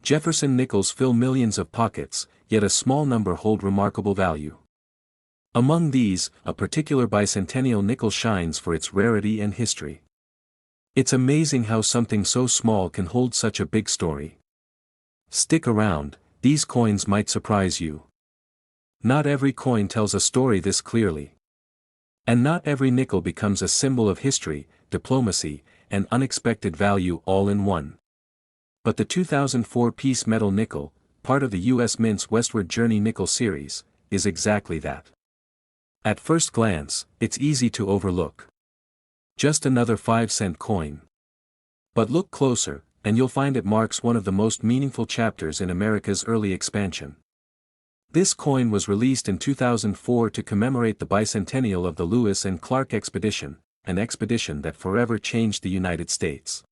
Jefferson nickels fill millions of pockets, yet a small number hold remarkable value. Among these, a particular bicentennial nickel shines for its rarity and history. It's amazing how something so small can hold such a big story. Stick around, these coins might surprise you. Not every coin tells a story this clearly. And not every nickel becomes a symbol of history, diplomacy, and unexpected value all in one. But the 2004 piece metal nickel, part of the U.S. Mint's Westward Journey nickel series, is exactly that. At first glance, it's easy to overlook. Just another 5-cent coin. But look closer, and you'll find it marks one of the most meaningful chapters in America's early expansion. This coin was released in 2004 to commemorate the bicentennial of the Lewis and Clark expedition, an expedition that forever changed the United States.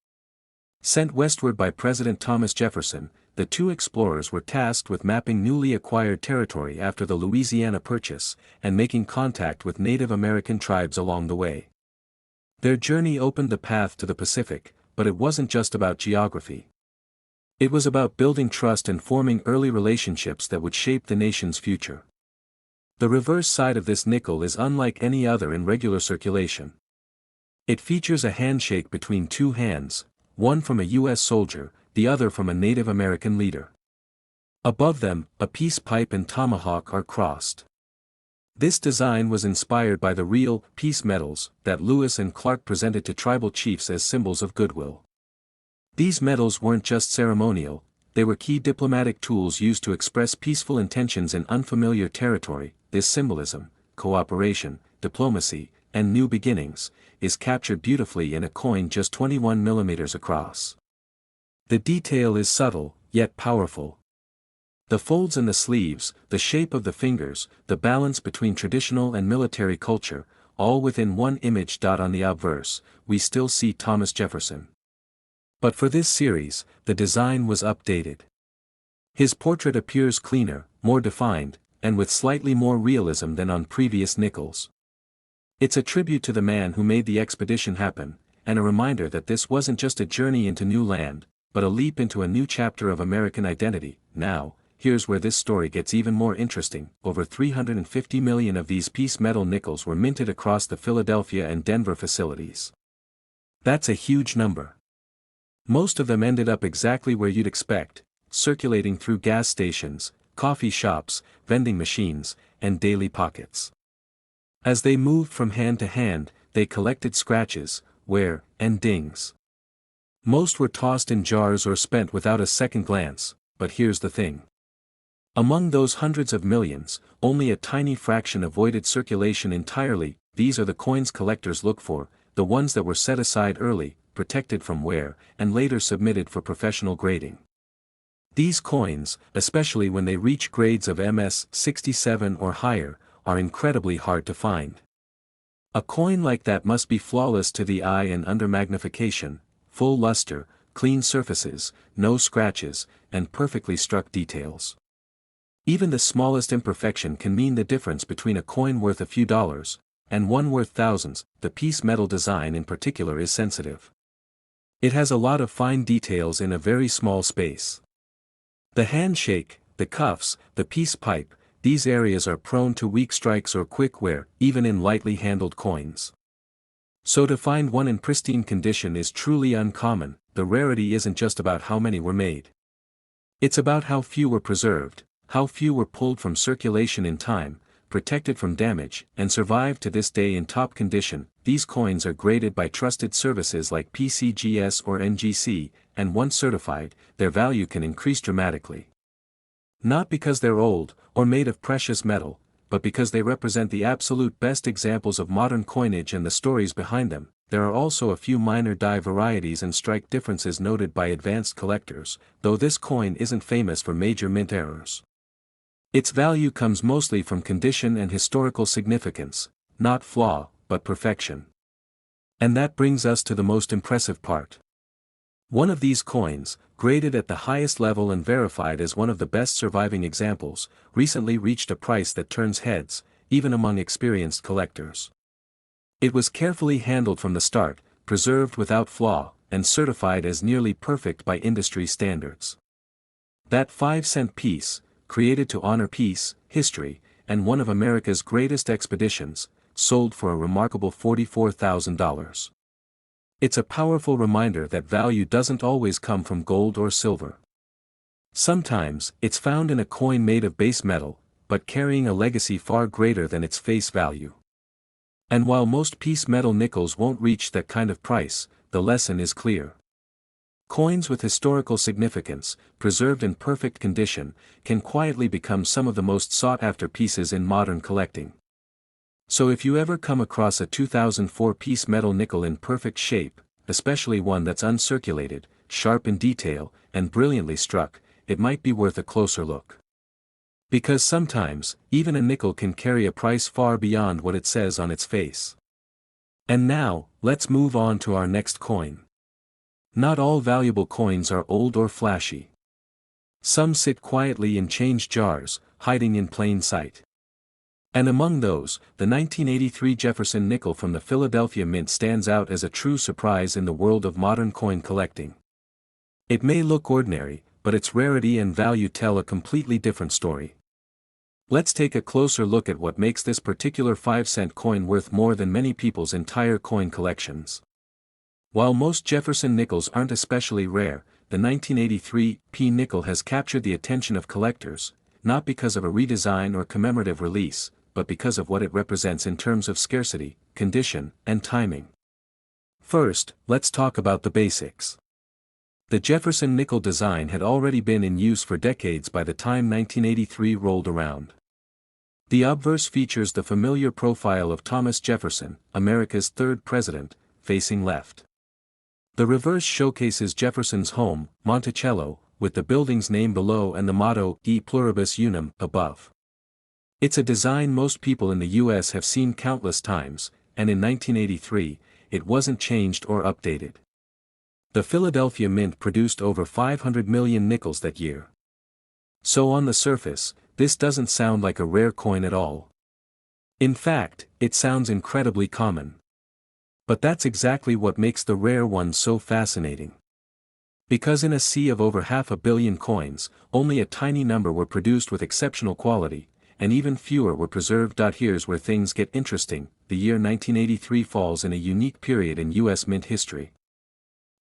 Sent westward by President Thomas Jefferson, the two explorers were tasked with mapping newly acquired territory after the Louisiana Purchase, and making contact with Native American tribes along the way. Their journey opened the path to the Pacific, but it wasn't just about geography. It was about building trust and forming early relationships that would shape the nation's future. The reverse side of this nickel is unlike any other in regular circulation. It features a handshake between two hands, one from a U.S. soldier, the other from a Native American leader. Above them, a peace pipe and tomahawk are crossed. This design was inspired by the real peace medals that Lewis and Clark presented to tribal chiefs as symbols of goodwill. These medals weren't just ceremonial, they were key diplomatic tools used to express peaceful intentions in unfamiliar territory. This symbolism, cooperation, diplomacy, and new beginnings, is captured beautifully in a coin just 21 millimeters across. The detail is subtle, yet powerful. The folds in the sleeves, the shape of the fingers, the balance between traditional and military culture, all within one image. On the obverse, we still see Thomas Jefferson. But for this series, the design was updated. His portrait appears cleaner, more defined, and with slightly more realism than on previous nickels. It's a tribute to the man who made the expedition happen, and a reminder that this wasn't just a journey into new land, but a leap into a new chapter of American identity. Now, here's where this story gets even more interesting. Over 350 million of these piece metal nickels were minted across the Philadelphia and Denver facilities. That's a huge number. Most of them ended up exactly where you'd expect, circulating through gas stations, coffee shops, vending machines, and daily pockets. As they moved from hand to hand, they collected scratches, wear, and dings. Most were tossed in jars or spent without a second glance, but here's the thing. Among those hundreds of millions, only a tiny fraction avoided circulation entirely. These are the coins collectors look for, the ones that were set aside early, protected from wear, and later submitted for professional grading. These coins, especially when they reach grades of MS 67 or higher, are incredibly hard to find. A coin like that must be flawless to the eye and under magnification, full luster, clean surfaces, no scratches, and perfectly struck details. Even the smallest imperfection can mean the difference between a coin worth a few dollars, and one worth thousands. The piece metal design in particular is sensitive. It has a lot of fine details in a very small space. The handshake, the cuffs, the peace pipe, these areas are prone to weak strikes or quick wear, even in lightly handled coins. So to find one in pristine condition is truly uncommon. The rarity isn't just about how many were made. It's about how few were preserved, how few were pulled from circulation in time, protected from damage, and survived to this day in top condition. These coins are graded by trusted services like PCGS or NGC, and once certified, their value can increase dramatically. Not because they're old, or made of precious metal, but because they represent the absolute best examples of modern coinage and the stories behind them. There are also a few minor die varieties and strike differences noted by advanced collectors, though this coin isn't famous for major mint errors. Its value comes mostly from condition and historical significance, not flaw, but perfection. And that brings us to the most impressive part. One of these coins, graded at the highest level and verified as one of the best surviving examples, recently reached a price that turns heads, even among experienced collectors. It was carefully handled from the start, preserved without flaw, and certified as nearly perfect by industry standards. That 5-cent piece, created to honor peace, history, and one of America's greatest expeditions, sold for a remarkable $44,000. It's a powerful reminder that value doesn't always come from gold or silver. Sometimes, it's found in a coin made of base metal, but carrying a legacy far greater than its face value. And while most piece metal nickels won't reach that kind of price, the lesson is clear. Coins with historical significance, preserved in perfect condition, can quietly become some of the most sought-after pieces in modern collecting. So if you ever come across a 2004 piece metal nickel in perfect shape, especially one that's uncirculated, sharp in detail, and brilliantly struck, it might be worth a closer look. Because sometimes, even a nickel can carry a price far beyond what it says on its face. And now, let's move on to our next coin. Not all valuable coins are old or flashy. Some sit quietly in change jars, hiding in plain sight. And among those, the 1983 Jefferson Nickel from the Philadelphia Mint stands out as a true surprise in the world of modern coin collecting. It may look ordinary, but its rarity and value tell a completely different story. Let's take a closer look at what makes this particular 5-cent coin worth more than many people's entire coin collections. While most Jefferson nickels aren't especially rare, the 1983 P nickel has captured the attention of collectors, not because of a redesign or commemorative release, but because of what it represents in terms of scarcity, condition, and timing. First, let's talk about the basics. The Jefferson Nickel design had already been in use for decades by the time 1983 rolled around. The obverse features the familiar profile of Thomas Jefferson, America's third president, facing left. The reverse showcases Jefferson's home, Monticello, with the building's name below and the motto, E pluribus unum, above. It's a design most people in the US have seen countless times, and in 1983, it wasn't changed or updated. The Philadelphia Mint produced over 500 million nickels that year. So on the surface, this doesn't sound like a rare coin at all. In fact, it sounds incredibly common. But that's exactly what makes the rare ones so fascinating. Because in a sea of over 500 million coins, only a tiny number were produced with exceptional quality, and even fewer were preserved. Here's where things get interesting. The year 1983 falls in a unique period in US mint history.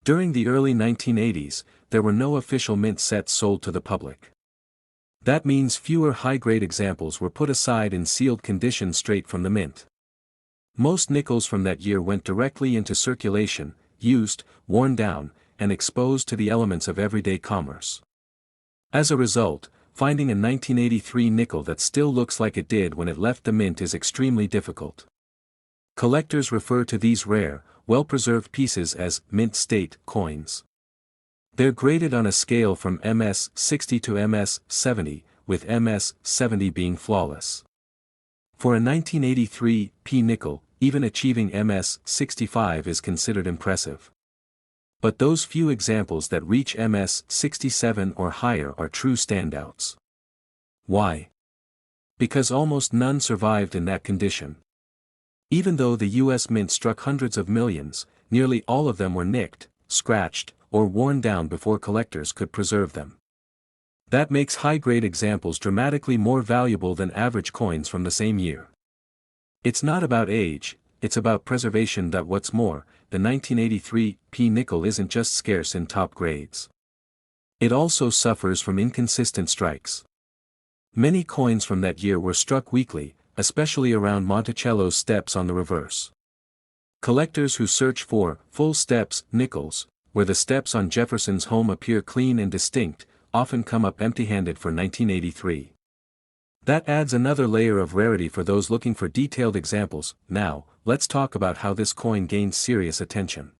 During the early 1980s, there were no official mint sets sold to the public. That means fewer high-grade examples were put aside in sealed condition straight from the mint. Most nickels from that year went directly into circulation, used, worn down, and exposed to the elements of everyday commerce. As a result, finding a 1983 nickel that still looks like it did when it left the mint is extremely difficult. Collectors refer to these rare, well-preserved pieces as mint state coins. They're graded on a scale from MS-60 to MS-70, with MS-70 being flawless. For a 1983 P nickel, even achieving MS-65 is considered impressive. But those few examples that reach MS-67 or higher are true standouts. Why? Because almost none survived in that condition. Even though the US Mint struck hundreds of millions, nearly all of them were nicked, scratched, or worn down before collectors could preserve them. That makes high-grade examples dramatically more valuable than average coins from the same year. It's not about age, it's about preservation. What's more, the 1983 P nickel isn't just scarce in top grades. It also suffers from inconsistent strikes. Many coins from that year were struck weakly, especially around Monticello's steps on the reverse. Collectors who search for full steps nickels, where the steps on Jefferson's home appear clean and distinct, often come up empty-handed for 1983. That adds another layer of rarity for those looking for detailed examples. Now, let's talk about how this coin gained serious attention.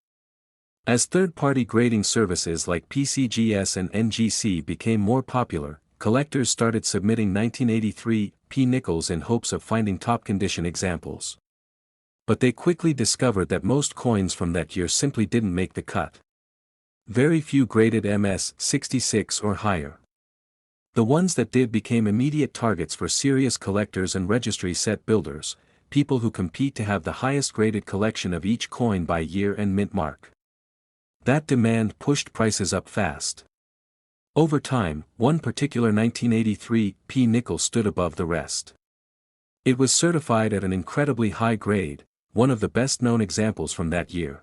As third-party grading services like PCGS and NGC became more popular, collectors started submitting 1983 P nickels in hopes of finding top-condition examples. But they quickly discovered that most coins from that year simply didn't make the cut. Very few graded MS-66 or higher. The ones that did became immediate targets for serious collectors and registry set builders, people who compete to have the highest graded collection of each coin by year and mint mark. That demand pushed prices up fast. Over time, one particular 1983 P nickel stood above the rest. It was certified at an incredibly high grade, one of the best-known examples from that year.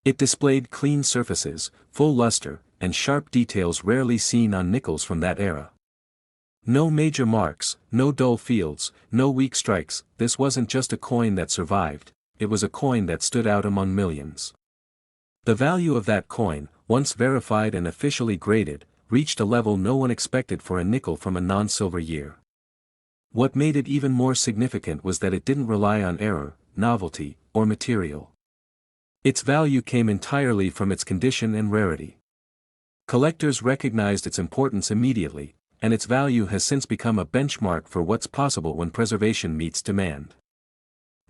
It displayed clean surfaces, full luster, and sharp details rarely seen on nickels from that era. No major marks, no dull fields, no weak strikes. This wasn't just a coin that survived, it was a coin that stood out among millions. The value of that coin, once verified and officially graded, reached a level no one expected for a nickel from a non-silver year. What made it even more significant was that it didn't rely on error, novelty, or material. Its value came entirely from its condition and rarity. Collectors recognized its importance immediately, and its value has since become a benchmark for what's possible when preservation meets demand.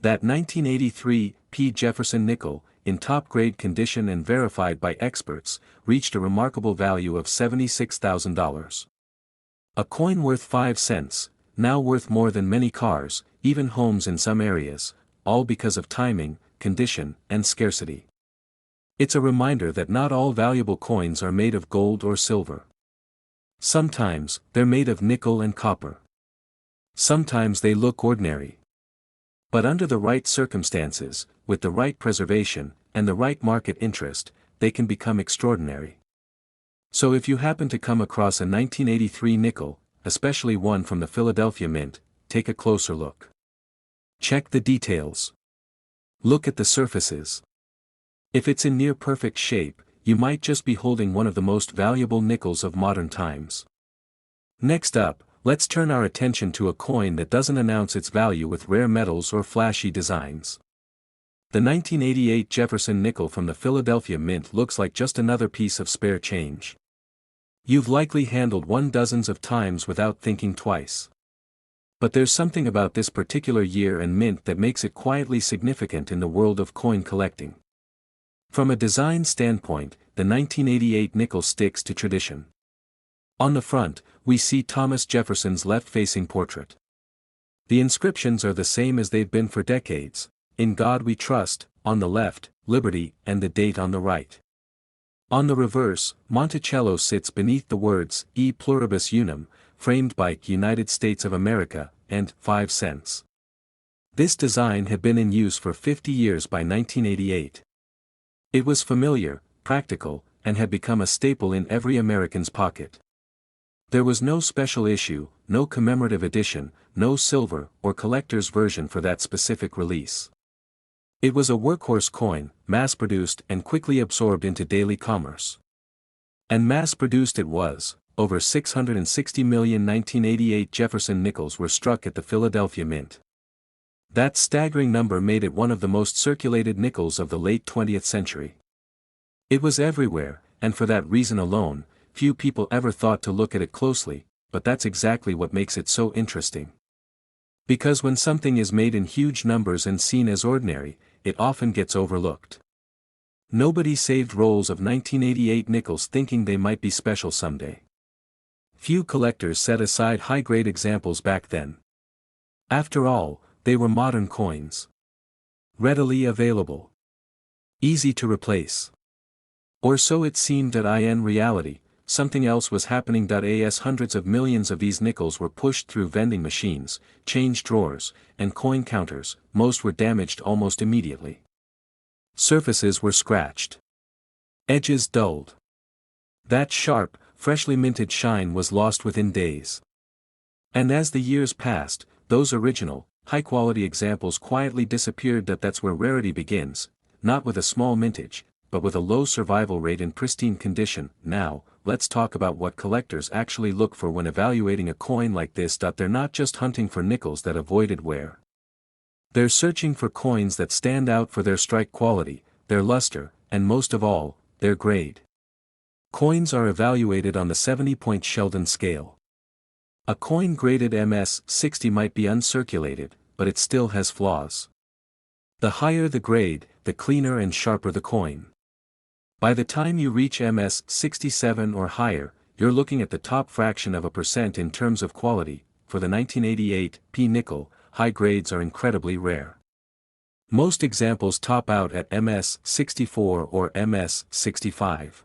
That 1983 P. Jefferson Nickel, in top-grade condition and verified by experts, reached a remarkable value of $76,000. A coin worth 5 cents, now worth more than many cars, even homes in some areas, all because of timing, condition, and scarcity. It's a reminder that not all valuable coins are made of gold or silver. Sometimes, they're made of nickel and copper. Sometimes they look ordinary. But under the right circumstances, with the right preservation, and the right market interest, they can become extraordinary. So if you happen to come across a 1983 nickel, especially one from the Philadelphia Mint, take a closer look. Check the details. Look at the surfaces. If it's in near-perfect shape, you might just be holding one of the most valuable nickels of modern times. Next up, let's turn our attention to a coin that doesn't announce its value with rare metals or flashy designs. The 1988 Jefferson Nickel from the Philadelphia Mint looks like just another piece of spare change. You've likely handled one dozens of times without thinking twice. But there's something about this particular year and mint that makes it quietly significant in the world of coin collecting. From a design standpoint, the 1988 nickel sticks to tradition. On the front, we see Thomas Jefferson's left-facing portrait. The inscriptions are the same as they've been for decades: "In God We Trust," on the left, "Liberty," and the date on the right. On the reverse, Monticello sits beneath the words, "E pluribus unum," framed by "United States of America," and 5 cents. This design had been in use for 50 years by 1988. It was familiar, practical, and had become a staple in every American's pocket. There was no special issue, no commemorative edition, no silver or collector's version for that specific release. It was a workhorse coin, mass-produced and quickly absorbed into daily commerce. And mass-produced it was. Over 660 million 1988 Jefferson nickels were struck at the Philadelphia Mint. That staggering number made it one of the most circulated nickels of the late 20th century. It was everywhere, and for that reason alone, few people ever thought to look at it closely, but that's exactly what makes it so interesting. Because when something is made in huge numbers and seen as ordinary, it often gets overlooked. Nobody saved rolls of 1988 nickels thinking they might be special someday. Few collectors set aside high-grade examples back then. After all, they were modern coins. Readily available. Easy to replace. Or so it seemed. In reality, something else was happening. As hundreds of millions of these nickels were pushed through vending machines, change drawers, and coin counters, most were damaged almost immediately. Surfaces were scratched. Edges dulled. That sharp, freshly minted shine was lost within days. And as the years passed, those original, high-quality examples quietly disappeared. That's where rarity begins, not with a small mintage, but with a low survival rate in pristine condition. Now, let's talk about what collectors actually look for when evaluating a coin like this. They're not just hunting for nickels that avoided wear. They're searching for coins that stand out for their strike quality, their luster, and most of all, their grade. Coins are evaluated on the 70-point Sheldon scale. A coin graded MS 60 might be uncirculated, but it still has flaws. The higher the grade, the cleaner and sharper the coin. By the time you reach MS 67 or higher, you're looking at the top fraction of a percent in terms of quality. For the 1988 P nickel, high grades are incredibly rare. Most examples top out at MS 64 or MS 65.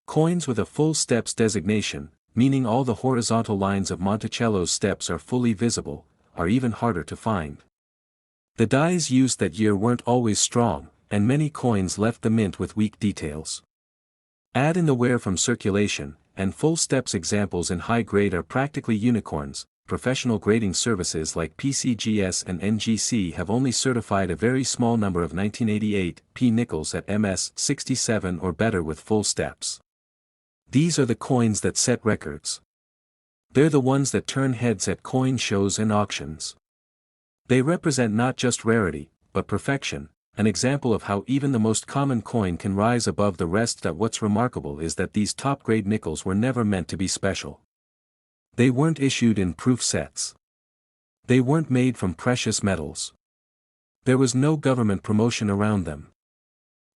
Coins with a full steps designation, meaning all the horizontal lines of Monticello's steps are fully visible, are even harder to find. The dies used that year weren't always strong, and many coins left the mint with weak details. Add in the wear from circulation, and full steps examples in high grade are practically unicorns. Professional grading services like PCGS and NGC have only certified a very small number of 1988 P nickels at MS 67 or better with full steps. These are the coins that set records. They're the ones that turn heads at coin shows and auctions. They represent not just rarity, but perfection, an example of how even the most common coin can rise above the rest. That what's remarkable is that these top-grade nickels were never meant to be special. They weren't issued in proof sets. They weren't made from precious metals. There was no government promotion around them.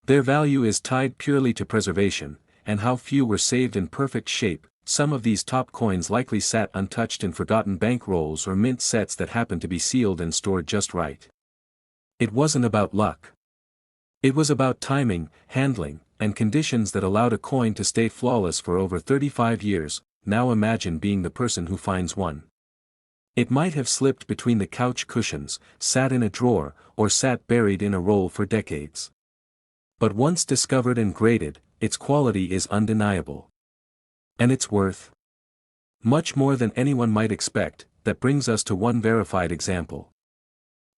Their value is tied purely to preservation, and how few were saved in perfect shape. Some of these top coins likely sat untouched in forgotten bank rolls or mint sets that happened to be sealed and stored just right. It wasn't about luck. It was about timing, handling, and conditions that allowed a coin to stay flawless for over 35 years. Now imagine being the person who finds one. It might have slipped between the couch cushions, sat in a drawer, or sat buried in a roll for decades. But once discovered and graded, its quality is undeniable. And its worth? Much more than anyone might expect. That brings us to one verified example.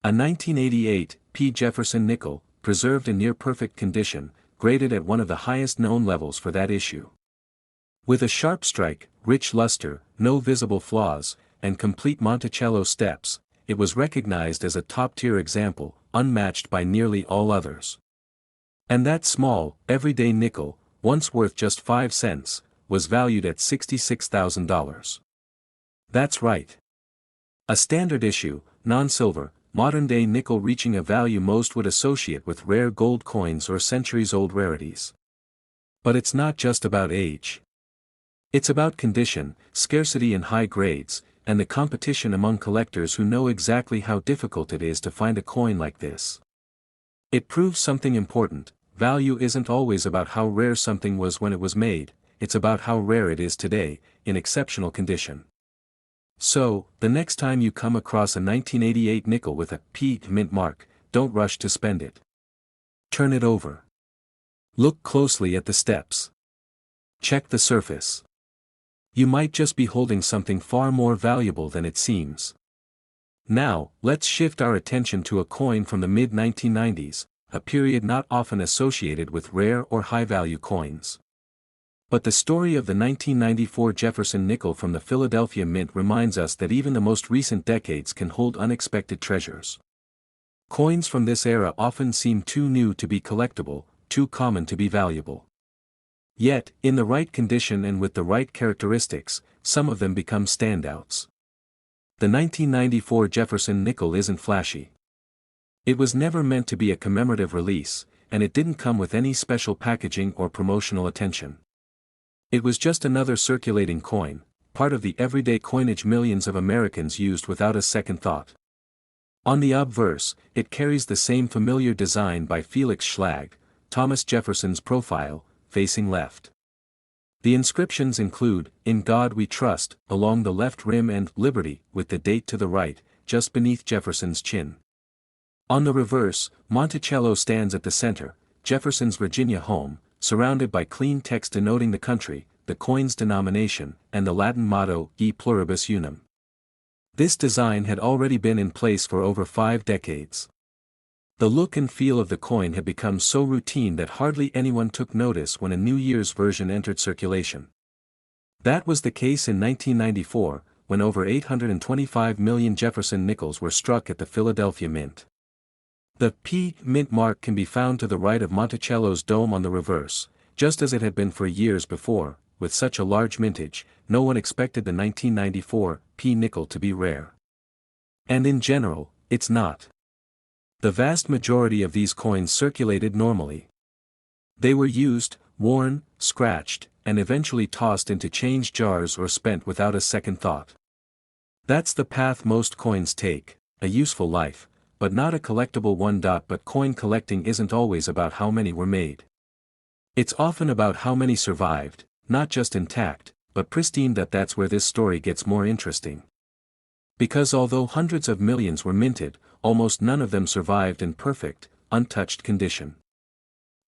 A 1988 P. Jefferson Nickel, preserved in near-perfect condition, graded at one of the highest known levels for that issue. With a sharp strike, rich luster, no visible flaws, and complete Monticello steps, it was recognized as a top-tier example, unmatched by nearly all others. And that small, everyday nickel, once worth just 5 cents, was valued at $66,000. That's right. A standard issue, non-silver, modern-day nickel reaching a value most would associate with rare gold coins or centuries-old rarities. But it's not just about age. It's about condition, scarcity in high grades, and the competition among collectors who know exactly how difficult it is to find a coin like this. It proves something important: value isn't always about how rare something was when it was made, it's about how rare it is today, in exceptional condition. So, the next time you come across a 1988 nickel with a P mint mark, don't rush to spend it. Turn it over. Look closely at the steps. Check the surface. You might just be holding something far more valuable than it seems. Now, let's shift our attention to a coin from the mid-1990s, a period not often associated with rare or high-value coins. But the story of the 1994 Jefferson Nickel from the Philadelphia Mint reminds us that even the most recent decades can hold unexpected treasures. Coins from this era often seem too new to be collectible, too common to be valuable. Yet, in the right condition and with the right characteristics, some of them become standouts. The 1994 Jefferson Nickel isn't flashy. It was never meant to be a commemorative release, and it didn't come with any special packaging or promotional attention. It was just another circulating coin, part of the everyday coinage millions of Americans used without a second thought. On the obverse, it carries the same familiar design by Felix Schlag, Thomas Jefferson's profile, facing left. The inscriptions include, "In God We Trust," along the left rim and "Liberty," with the date to the right, just beneath Jefferson's chin. On the reverse, Monticello stands at the center, Jefferson's Virginia home, surrounded by clean text denoting the country, the coin's denomination, and the Latin motto, E Pluribus Unum. This design had already been in place for over 5 decades. The look and feel of the coin had become so routine that hardly anyone took notice when a New Year's version entered circulation. That was the case in 1994, when over 825 million Jefferson nickels were struck at the Philadelphia Mint. The P mint mark can be found to the right of Monticello's dome on the reverse, just as it had been for years before. With such a large mintage, no one expected the 1994 P nickel to be rare. And in general, it's not. The vast majority of these coins circulated normally. They were used, worn, scratched, and eventually tossed into change jars or spent without a second thought. That's the path most coins take, a useful life, but not a collectible one. But coin collecting isn't always about how many were made. It's often about how many survived, not just intact, but pristine. That's where this story gets more interesting. Because although hundreds of millions were minted, almost none of them survived in perfect, untouched condition.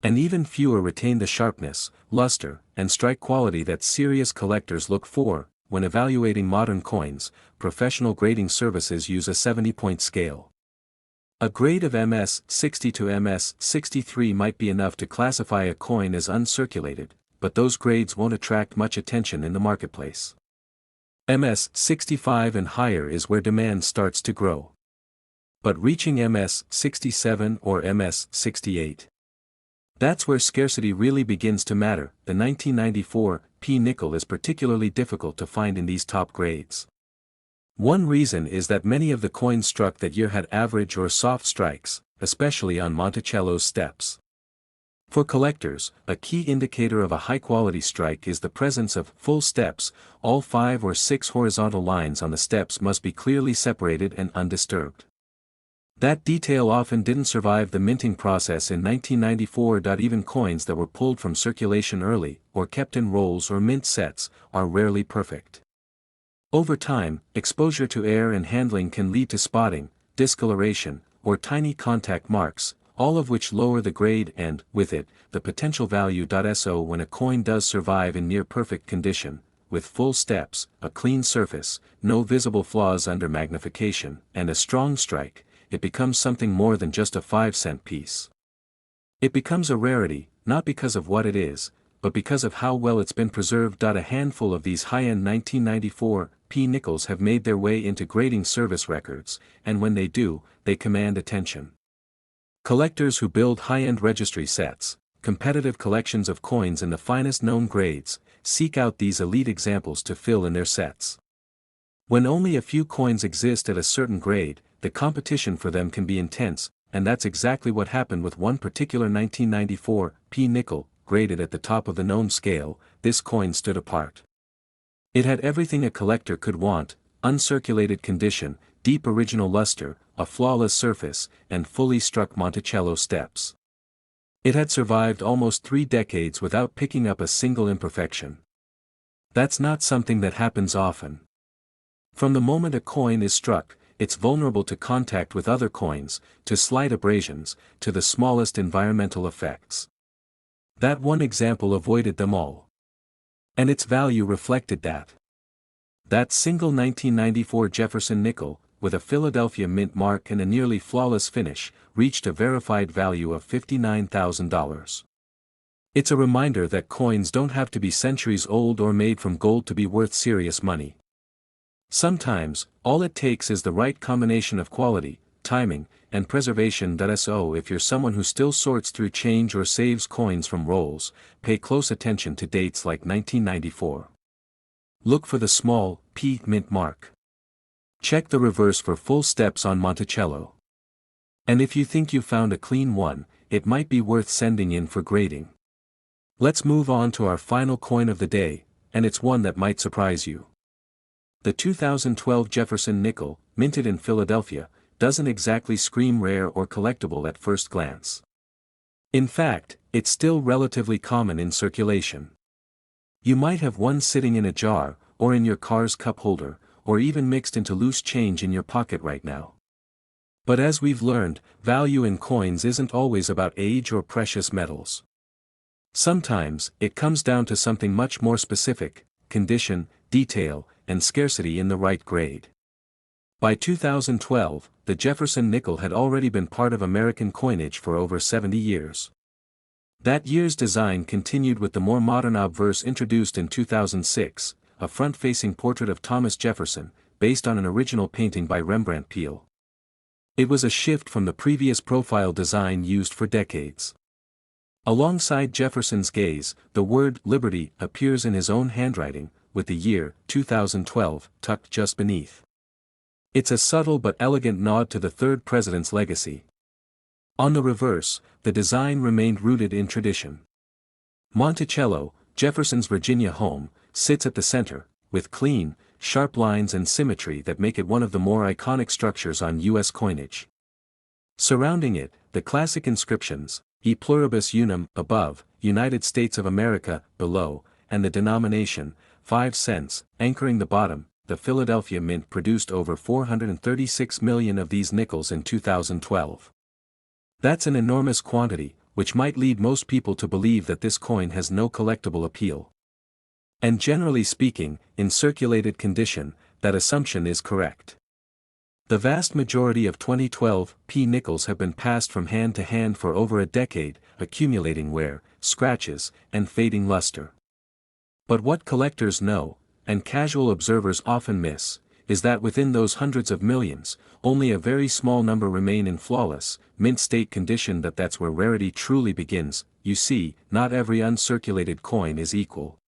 And even fewer retained the sharpness, luster, and strike quality that serious collectors look for. When evaluating modern coins, professional grading services use a 70-point scale. A grade of MS-60 to MS-63 might be enough to classify a coin as uncirculated, but those grades won't attract much attention in the marketplace. MS-65 and higher is where demand starts to grow. But reaching MS-67 or MS-68, that's where scarcity really begins to matter. The 1994 P nickel is particularly difficult to find in these top grades. One reason is that many of the coins struck that year had average or soft strikes, especially on Monticello's steps. For collectors, a key indicator of a high-quality strike is the presence of full steps. All 5 or 6 horizontal lines on the steps must be clearly separated and undisturbed. That detail often didn't survive the minting process in 1994. Even coins that were pulled from circulation early, or kept in rolls or mint sets, are rarely perfect. Over time, exposure to air and handling can lead to spotting, discoloration, or tiny contact marks, all of which lower the grade and, with it, the potential value. So when a coin does survive in near-perfect condition, with full steps, a clean surface, no visible flaws under magnification, and a strong strike, it becomes something more than just a 5-cent piece. It becomes a rarity, not because of what it is, but because of how well it's been preserved. A handful of these high-end 1994 P nickels have made their way into grading service records, and when they do, they command attention. Collectors who build high-end registry sets, competitive collections of coins in the finest known grades, seek out these elite examples to fill in their sets. When only a few coins exist at a certain grade, the competition for them can be intense, and that's exactly what happened with one particular 1994 P nickel, graded at the top of the known scale. This coin stood apart. It had everything a collector could want: uncirculated condition, deep original luster, a flawless surface, and fully struck Monticello steps. It had survived almost 3 decades without picking up a single imperfection. That's not something that happens often. From the moment a coin is struck, it's vulnerable to contact with other coins, to slight abrasions, to the smallest environmental effects. That one example avoided them all. And its value reflected that. That single 1994 Jefferson Nickel, with a Philadelphia mint mark and a nearly flawless finish, reached a verified value of $59,000. It's a reminder that coins don't have to be centuries old or made from gold to be worth serious money. Sometimes, all it takes is the right combination of quality, timing, and preservation. So if you're someone who still sorts through change or saves coins from rolls, pay close attention to dates like 1994. Look for the small P mint mark. Check the reverse for full steps on Monticello. And if you think you found a clean one, it might be worth sending in for grading. Let's move on to our final coin of the day, and it's one that might surprise you. The 2012 Jefferson Nickel, minted in Philadelphia, doesn't exactly scream rare or collectible at first glance. In fact, it's still relatively common in circulation. You might have one sitting in a jar, or in your car's cup holder, or even mixed into loose change in your pocket right now. But as we've learned, value in coins isn't always about age or precious metals. Sometimes, it comes down to something much more specific: condition, detail, and scarcity in the right grade. By 2012, the Jefferson Nickel had already been part of American coinage for over 70 years. That year's design continued with the more modern obverse introduced in 2006, a front-facing portrait of Thomas Jefferson, based on an original painting by Rembrandt Peale. It was a shift from the previous profile design used for decades. Alongside Jefferson's gaze, the word "Liberty" appears in his own handwriting, with the year 2012 tucked just beneath. It's a subtle but elegant nod to the third president's legacy. On the reverse, the design remained rooted in tradition. Monticello, Jefferson's Virginia home, sits at the center, with clean, sharp lines and symmetry that make it one of the more iconic structures on U.S. coinage. Surrounding it, the classic inscriptions, E pluribus unum, above, United States of America, below, and the denomination, 5 cents, anchoring the bottom. The Philadelphia Mint produced over 436 million of these nickels in 2012. That's an enormous quantity, which might lead most people to believe that this coin has no collectible appeal. And generally speaking, in circulated condition, that assumption is correct. The vast majority of 2012 P nickels have been passed from hand to hand for over a decade, accumulating wear, scratches, and fading luster. But what collectors know, and casual observers often miss, is that within those hundreds of millions, only a very small number remain in flawless, mint state condition. That's where rarity truly begins. You see, not every uncirculated coin is equal.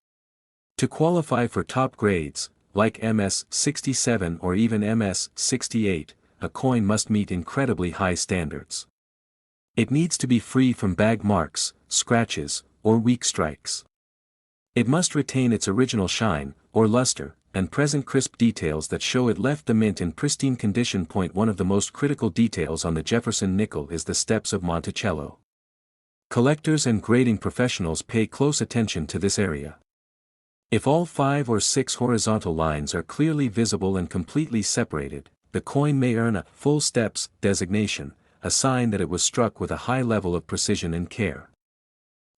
To qualify for top grades, like MS-67 or even MS-68, a coin must meet incredibly high standards. It needs to be free from bag marks, scratches, or weak strikes. It must retain its original shine, or luster, and present crisp details that show it left the mint in pristine condition. One of the most critical details on the Jefferson nickel is the steps of Monticello. Collectors and grading professionals pay close attention to this area. If all 5 or 6 horizontal lines are clearly visible and completely separated, the coin may earn a full steps designation, a sign that it was struck with a high level of precision and care.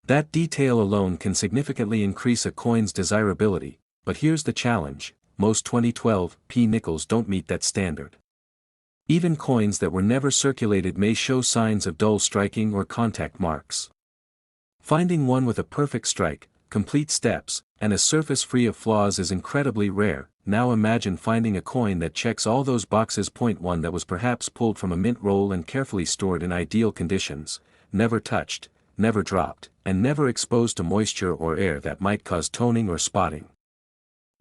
That detail alone can significantly increase a coin's desirability, but here's the challenge: most 2012 P nickels don't meet that standard. Even coins that were never circulated may show signs of dull striking or contact marks. Finding one with a perfect strike, complete steps, and a surface free of flaws is incredibly rare. Now imagine finding a coin that checks all those boxes. One that was perhaps pulled from a mint roll and carefully stored in ideal conditions, never touched, never dropped, and never exposed to moisture or air that might cause toning or spotting.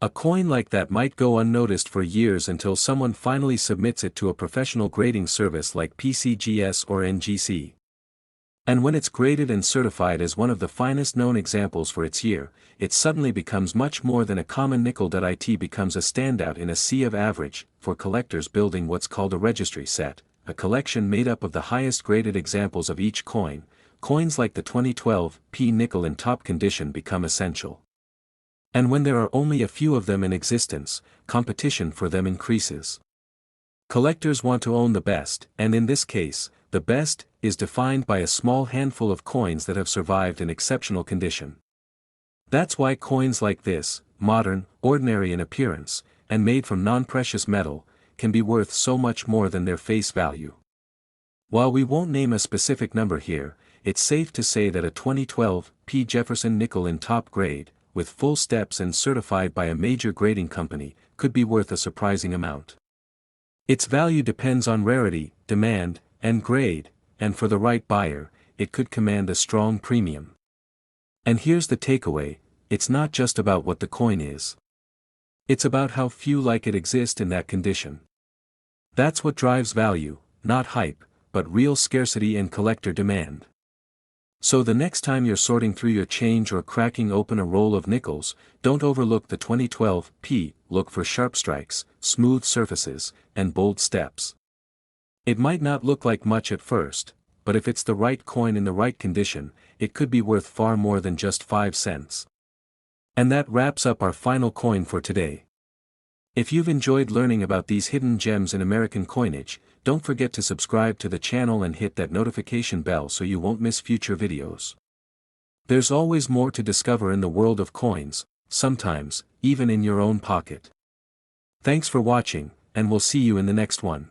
A coin like that might go unnoticed for years until someone finally submits it to a professional grading service like PCGS or NGC. And when it's graded and certified as one of the finest known examples for its year, it suddenly becomes much more than a common nickel. It becomes a standout in a sea of average. For collectors building what's called a registry set, a collection made up of the highest graded examples of each coin, coins like the 2012 P nickel in top condition become essential. And when there are only a few of them in existence, competition for them increases. Collectors want to own the best, and in this case, the best is defined by a small handful of coins that have survived in exceptional condition. That's why coins like this, modern, ordinary in appearance, and made from non-precious metal, can be worth so much more than their face value. While we won't name a specific number here, it's safe to say that a 2012 P Jefferson nickel in top grade, with full steps and certified by a major grading company, could be worth a surprising amount. Its value depends on rarity, demand, and grade, and for the right buyer, it could command a strong premium. And here's the takeaway: it's not just about what the coin is. It's about how few like it exist in that condition. That's what drives value, not hype, but real scarcity and collector demand. So the next time you're sorting through your change or cracking open a roll of nickels, don't overlook the 2012 P. Look for sharp strikes, smooth surfaces, and bold steps. It might not look like much at first, but if it's the right coin in the right condition, it could be worth far more than just 5 cents. And that wraps up our final coin for today. If you've enjoyed learning about these hidden gems in American coinage, don't forget to subscribe to the channel and hit that notification bell so you won't miss future videos. There's always more to discover in the world of coins, sometimes, even in your own pocket. Thanks for watching, and we'll see you in the next one.